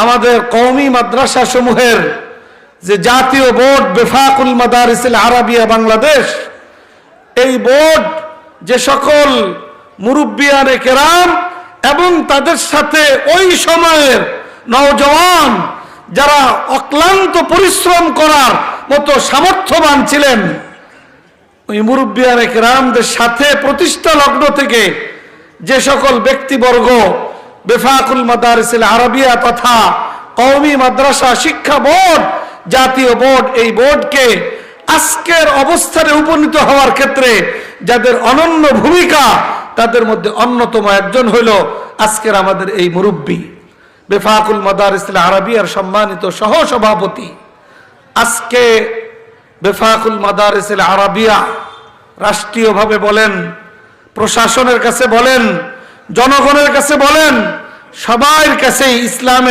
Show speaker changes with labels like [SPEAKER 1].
[SPEAKER 1] আমাদের কওমি মাদ্রাসা সমূহের যে জাতীয় বোর্ড বেফাকুল মাদারিসিল আরাবিয়া বাংলাদেশ, এই বোর্ড যে সকল মুরব্বিয়ানে কেরাম এবং তাদের সাথে ওই সময়ের নওজওয়ান যারা অক্লান্ত পরিশ্রম করার মতো সামর্থ্যবান ছিলেন, ওই মুরব্বিয়ানে কেরামদের সাথে প্রতিষ্ঠা লগ্ন থেকে যে সকল ব্যক্তিবর্গ বেফাকুল মাদারিসিল আরাবিয়া তথা কওমি মাদ্রাসা শিক্ষা বোর্ড জাতীয় বোর্ড, এই বোর্ডকে আজকের অবস্থানে উপনীত হওয়ার ক্ষেত্রে যাদের অনন্য ভূমিকা, তাদের মধ্যে অন্যতম একজন হইল আজকের আমাদের এই মুরব্বী বেফাকুল মাদারিসিল আরাবিয়ার সম্মানিত সহ সভাপতি। আজকে বেফাকুল মাদারিসিল আরাবিয়া রাষ্ট্রীয়ভাবে বলেন, প্রশাসনের কাছে বলেন, জনগণের কাছে বলেন, সবার কাছেই ইসলামের